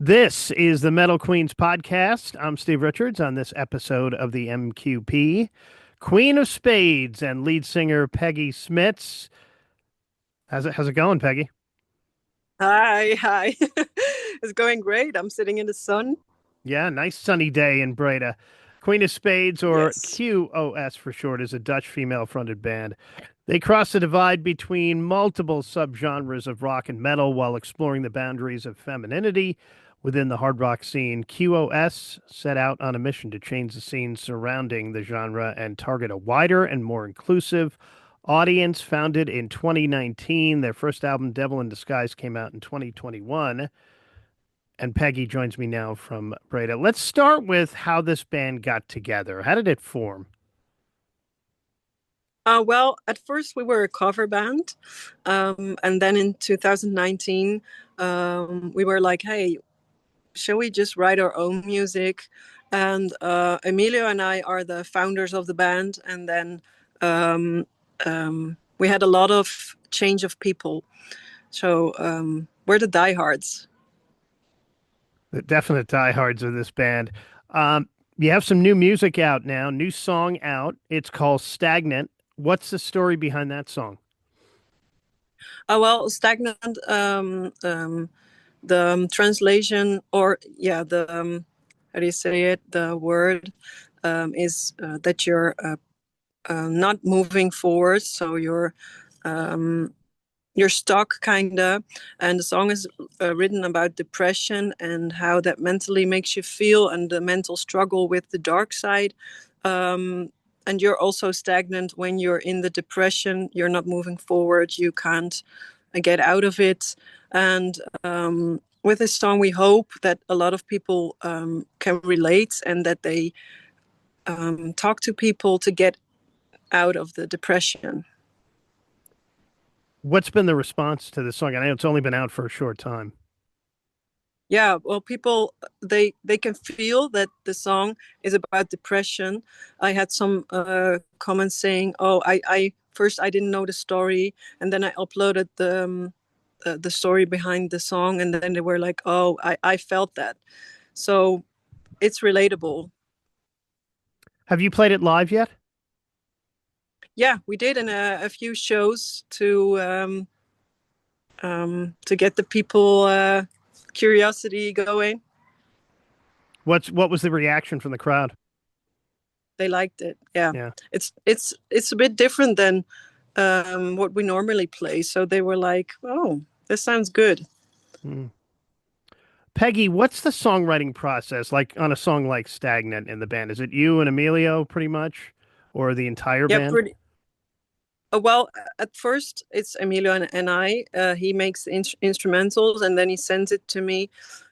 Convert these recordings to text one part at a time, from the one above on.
This is the Metal Queens podcast. I'm Steve Richards on this episode of the MQP. Queen of Spades and lead singer Peggy Smits. How's it going, Peggy? Hi. It's going great. I'm sitting in the sun. Yeah, nice sunny day in Breda. Queen of Spades, or Yes. QOS for short, is a Dutch female fronted band. They cross the divide between multiple subgenres of rock and metal while exploring the boundaries of femininity within the hard rock scene. QOS set out on a mission to change the scene surrounding the genre and target a wider and more inclusive audience. Founded in 2019, their first album, Devil in Disguise, came out in 2021. And Peggy joins me now from Breda. Let's start with how this band got together. How did it form? Well, at first we were a cover band, and then in 2019 we were like, "Hey, shall we just write our own music?" And Emilio and I are the founders of the band, and then we had a lot of change of people. So we're the diehards. The definite diehards of this band. You have some new music out now, new song out. It's called Stagnant. What's the story behind that song? Well, stagnant. The translation, or yeah, the how do you say it? The word is that you're not moving forward, so you're stuck, kinda. And the song is written about depression and how that mentally makes you feel, and the mental struggle with the dark side. And you're also stagnant when you're in the depression. You're not moving forward. You can't get out of it. And with this song, we hope that a lot of people can relate, and that they talk to people to get out of the depression. What's been the response to the song? I know it's only been out for a short time. Yeah, well, people, they can feel that the song is about depression. I had some comments saying, "Oh, I first I didn't know the story, and then I uploaded the story behind the song, and then they were like, oh, I felt that." So it's relatable. Have you played it live yet? Yeah, we did in a few shows to get the people curiosity going. What was the reaction from the crowd? They liked it. Yeah, Yeah. it's a bit different than what we normally play. So they were like, "Oh, this sounds good." Hmm. Peggy, what's the songwriting process like on a song like Stagnant in the band? Is it you and Emilio pretty much, or the entire Yeah, band? pretty. Well, at first it's Emilio and I. He makes the instrumentals, and then he sends it to me.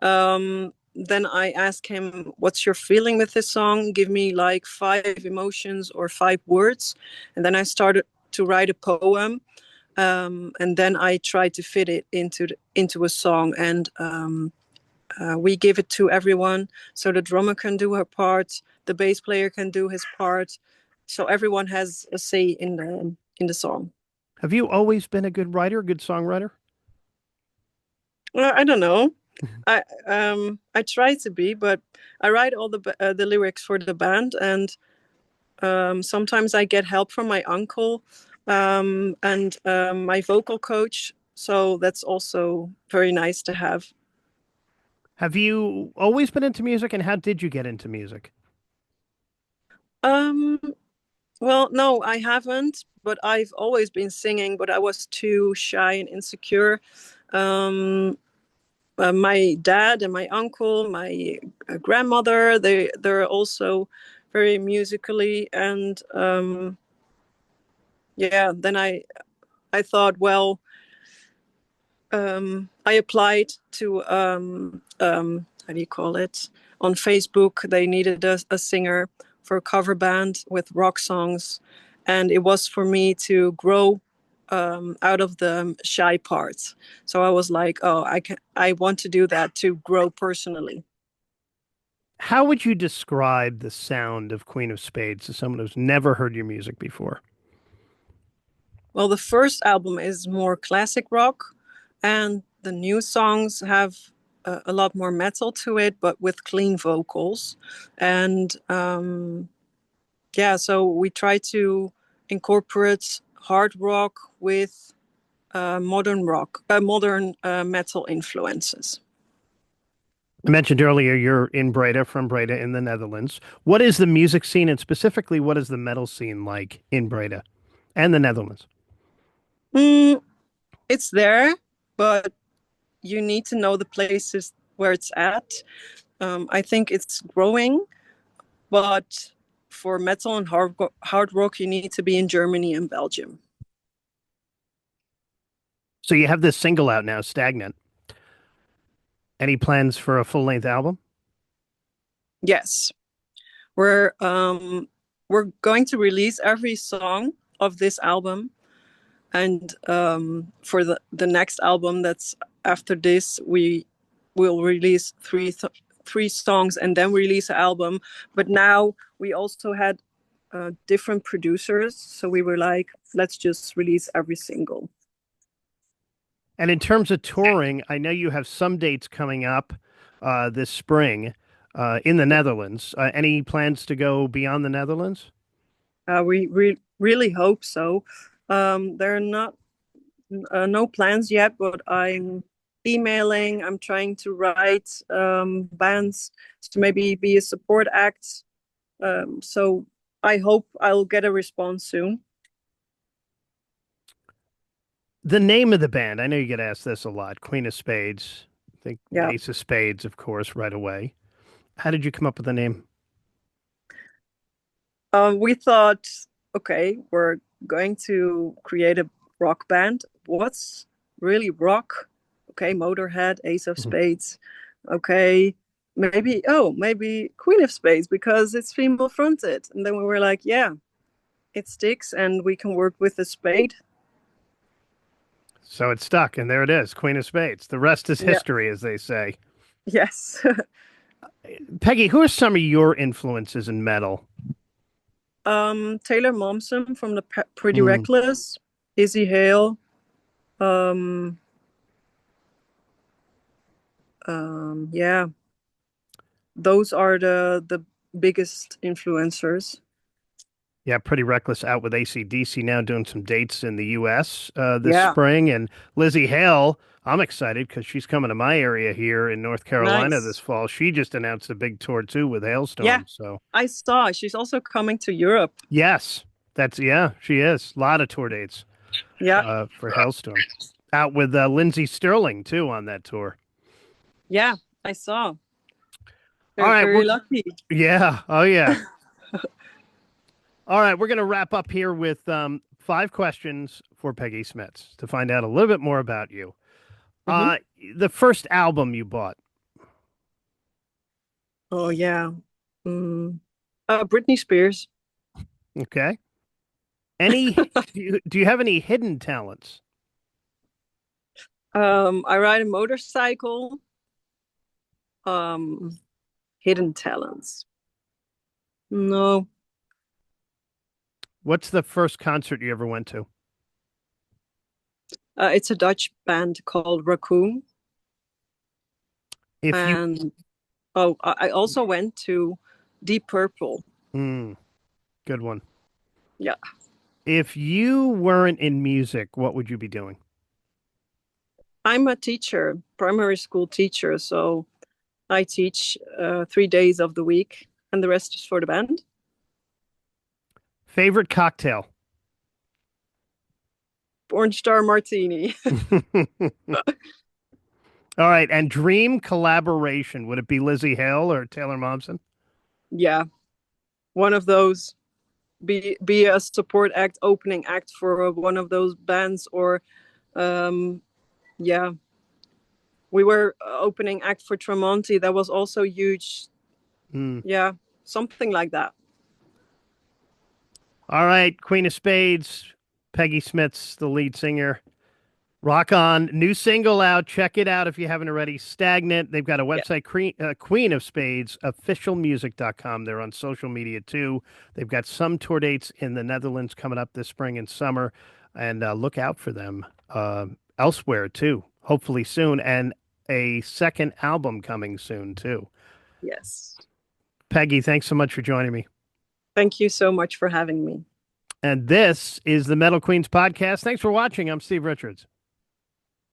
Then I ask him, "What's your feeling with this song? Give me like 5 emotions or 5 words," and then I started to write a poem. And then I try to fit it into a song, and we give it to everyone, so the drummer can do her part, the bass player can do his part, so everyone has a say in the song. Have you always been a good writer, good songwriter? I don't know. I try to be, but I write all the lyrics for the band, and sometimes I get help from my uncle and my vocal coach. So that's also very nice to have. Have you always been into music, and how did you get into music? Um, well, no, I haven't, but I've always been singing, but I was too shy and insecure. Um, my dad and my uncle, my grandmother, they're also very musically, and yeah. Then I thought, well, I applied to how do you call it, on Facebook. They needed a singer for a cover band with rock songs, and it was for me to grow out of the shy parts. So I was like, oh, I want to do that to grow personally. How would you describe the sound of Queen of Spades to someone who's never heard your music before? Well, the first album is more classic rock, and the new songs have a lot more metal to it, but with clean vocals. And yeah, so we try to incorporate hard rock with modern metal influences. I mentioned earlier you're in Breda, from Breda in the Netherlands. What is the music scene, and specifically, what is the metal scene like in Breda and the Netherlands? Mm, it's there, but you need to know the places where it's at. I think it's growing, but for metal and hard rock, you need to be in Germany and Belgium. So you have this single out now, Stagnant. Any plans for a full-length album? Yes, we're going to release every song of this album, and for the next album that's after this, we will release three songs and then release an album. But now we also had different producers, so we were like, let's just release every single. And in terms of touring, I know you have some dates coming up this spring in the Netherlands. Any plans to go beyond the Netherlands? We really hope so. There are not no plans yet, but I'm emailing. I'm trying to write bands to maybe be a support act. So I hope I'll get a response soon. The name of the band, I know you get asked this a lot. Queen of Spades. I think Yeah. Ace of Spades, of course, right away. How did you come up with the name? We thought, okay, we're going to create a rock band. What's really rock? Okay, Motorhead, Ace of Spades. Okay, maybe Queen of Spades because it's female fronted. And then we were like, yeah, it sticks and we can work with a spade. So it stuck, and there it is, Queen of Spades. The rest is history, as they say. Yes. Peggy, who are some of your influences in metal? Taylor Momsen from the Pretty Mm. Reckless, Izzy Hale, yeah, those are the biggest influencers. Yeah, Pretty Reckless out with AC/DC now, doing some dates in the U.S. This Yeah. spring. And Lizzie Hale, I'm excited because she's coming to my area here in North Carolina Nice. this fall. She just announced a big tour too with Halestorm. Yeah. So I saw she's also coming to Europe. yes, yeah, she is. A lot of tour dates Yeah. for Halestorm. Out with Lindsey Sterling too on that tour. Yeah, I saw. All right, Very lucky. Yeah. Oh yeah. All right, we're going to wrap up here with 5 questions for Peggy Smits to find out a little bit more about you. The first album you bought. Oh yeah. Britney Spears. Okay. Any do you have any hidden talents? I ride a motorcycle. Hidden talents. No. What's the first concert you ever went to? It's a Dutch band called Raccoon. If you And I also went to Deep Purple. Good one. Yeah. If you weren't in music, what would you be doing? I'm a teacher, primary school teacher, so I teach 3 days of the week, and the rest is for the band. Favorite cocktail? Orange Star Martini. All right, and dream collaboration, would it be Lizzie Hale or Taylor Momsen? Yeah, one of those. Be a support act, opening act for one of those bands, or yeah, we were opening act for Tremonti. That was also huge. Yeah, something like that. All right, Queen of Spades, Peggy Smits, the lead singer. Rock on. New single out. Check it out if you haven't already. Stagnant. They've got a website, Queen of Spades, officialmusic.com. They're on social media too. They've got some tour dates in the Netherlands coming up this spring and summer. And look out for them elsewhere too, hopefully soon. And a second album coming soon, too. Yes. Peggy, thanks so much for joining me. Thank you so much for having me. And this is the Metal Queens podcast. Thanks for watching. I'm Steve Richards.